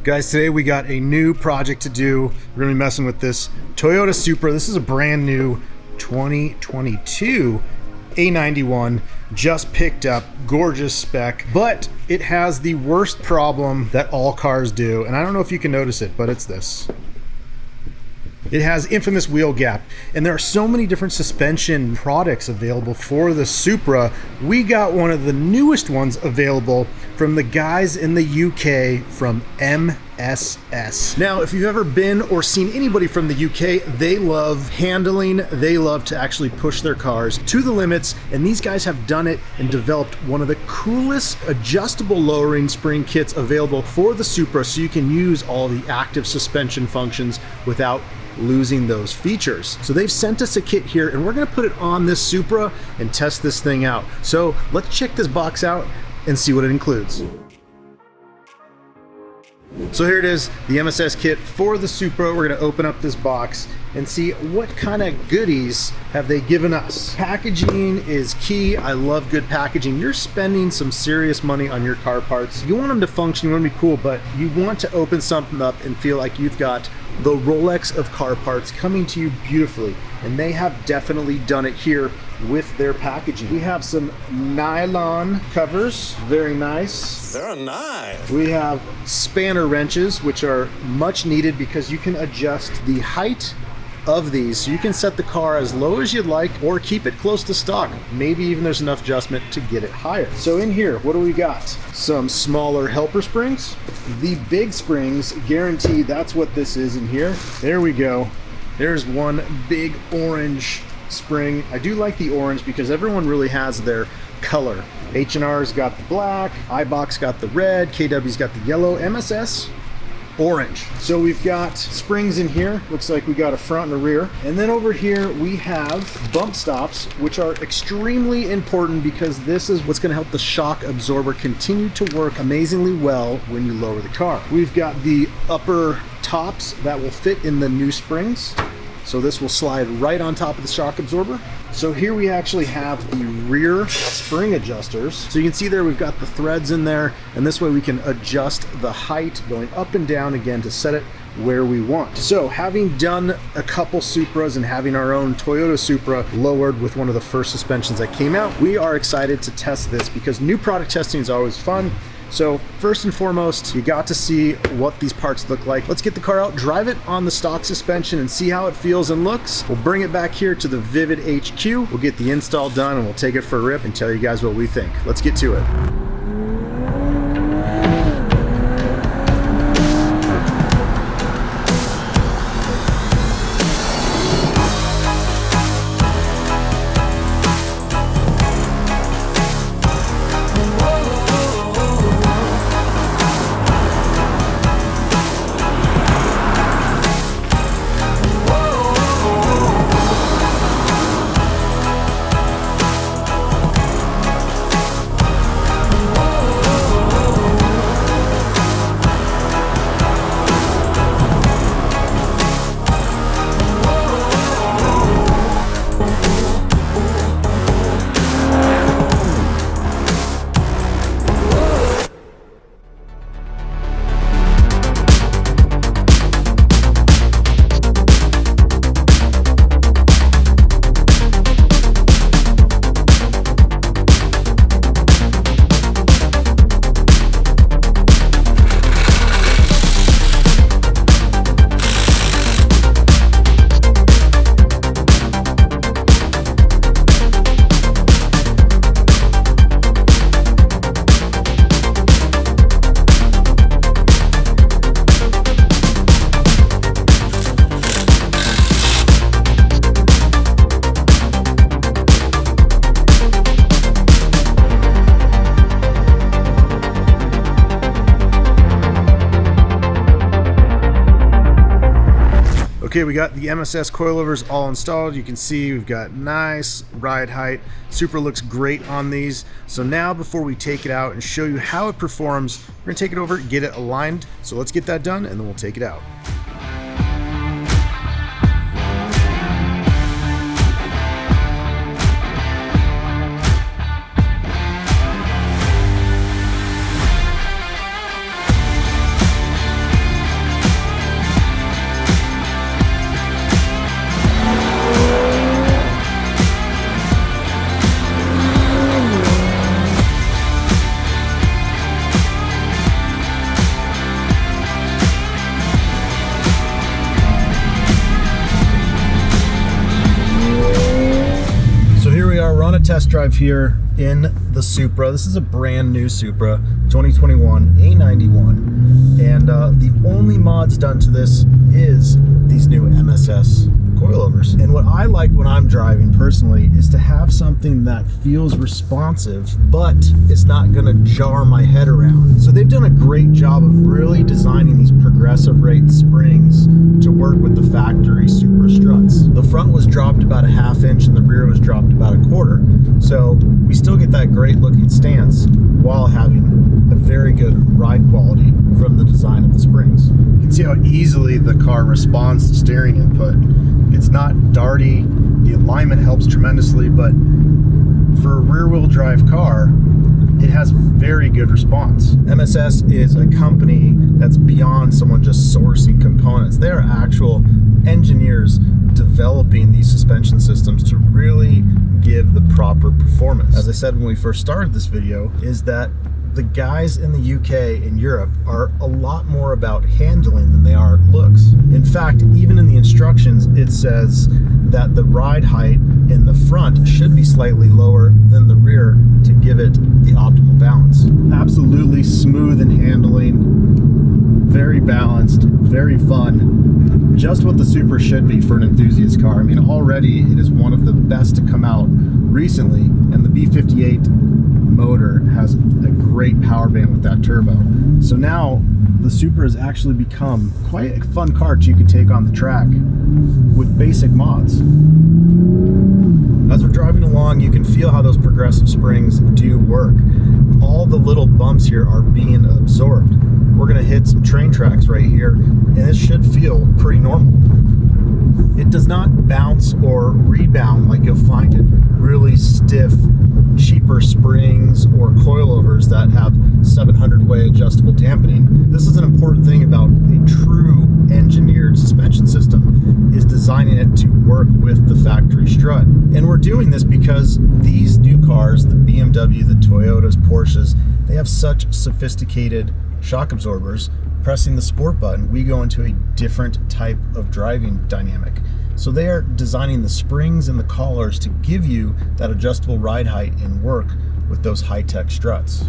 Guys, today we got a new project to do. We're gonna be messing with this Toyota Supra. This is a brand new 2022 A91, just picked up, gorgeous spec, but it has the worst problem that all cars do, and I don't know if you can notice it, but it's this. It has infamous wheel gap, and there are so many different suspension products available for the Supra. We got one of the newest ones available from the guys in the UK from MSS. Now, if you've ever been or seen anybody from the UK, they love handling, they love to actually push their cars to the limits, and these guys have done it and developed one of the coolest adjustable lowering spring kits available for the Supra, so you can use all the active suspension functions without losing those features. So they've sent us a kit here, and we're gonna put it on this Supra and test this thing out. So let's check this box out and see what it includes. So here it is, the MSS kit for the Supra. We're gonna open up this box and see what kind of goodies have they given us. Packaging is key. I love good packaging. You're spending some serious money on your car parts. You want them to function, you want them to be cool, but you want to open something up and feel like you've got the Rolex of car parts coming to you beautifully. And they have definitely done it here with their packaging. We have some nylon covers, very nice. They're nice. We have spanner wrenches, which are much needed because you can adjust the height of these. So you can set the car as low as you'd like or keep it close to stock. Maybe even there's enough adjustment to get it higher. So in here, what do we got? Some smaller helper springs. The big springs, guaranteed that's what this is in here. There we go. There's one big orange spring. I do like the orange because everyone really has their color. H&R's got the black, iBox got the red, KW's got the yellow, MSS orange. So we've got springs in here. Looks like we got a front and a rear. And then over here we have bump stops, which are extremely important because this is what's going to help the shock absorber continue to work amazingly well when you lower the car. We've got the upper tops that will fit in the new springs. So this will slide right on top of the shock absorber. So here we actually have the rear spring adjusters. So you can see there we've got the threads in there, and this way we can adjust the height going up and down again to set it where we want. So having done a couple Supras and having our own Toyota Supra lowered with one of the first suspensions that came out, we are excited to test this because new product testing is always fun. So first and foremost, you got to see what these parts look like. Let's get the car out, drive it on the stock suspension and see how it feels and looks. We'll bring it back here to the Vivid HQ. We'll get the install done and we'll take it for a rip and tell you guys what we think. Let's get to it. Okay, we got the MSS coilovers all installed. You can see we've got nice ride height. Supra looks great on these. So now before we take it out and show you how it performs, we're gonna take it over, get it aligned. So let's get that done and then we'll take it out. on a test drive here in the Supra. This is a brand new Supra, 2021 A91, and the only mods done to this is these new MSS coilovers. And what I like when I'm driving personally is to have something that feels responsive, but it's not gonna jar my head around. So they've done a great job of really designing these progressive rate springs to work with the factory Supra struts. The front was dropped about a ½ inch and the rear was dropped about a 1/4. So we still get that great looking stance while having a very good ride quality from the design of the springs. You can see how easily the car responds to steering input. It's not darty, the alignment helps tremendously, but for a rear-wheel drive car, it has very good response. MSS is a company that's beyond someone just sourcing components. They are actual engineers developing these suspension systems to really give the proper performance. As I said when we first started this video, is that the guys in the UK and Europe are a lot more about handling than they are looks. In fact, even in the instructions, it says that the ride height in the front should be slightly lower than the rear to give it the optimal balance. Absolutely smooth in handling, very balanced, very fun. Just what the Supra should be for an enthusiast car. I mean, already it is one of the best to come out recently, and the B58 motor has a great power band with that turbo. So now the Supra has actually become quite a fun car that you could take on the track with basic mods. As we're driving along, you can feel how those progressive springs do work. All the little bumps here are being absorbed. We're gonna hit some train tracks right here, and it should feel pretty normal. It does not bounce or rebound like you'll find in really stiff, cheaper springs or coilovers that have 700-way adjustable dampening. This is an important thing about a true engineered suspension system, is designing it to work with the factory strut. And we're doing this because these new cars, the BMW, the Toyotas, Porsches, they have such sophisticated shock absorbers. Pressing the sport button, we go into a different type of driving dynamic. So they are designing the springs and the collars to give you that adjustable ride height and work with those high-tech struts.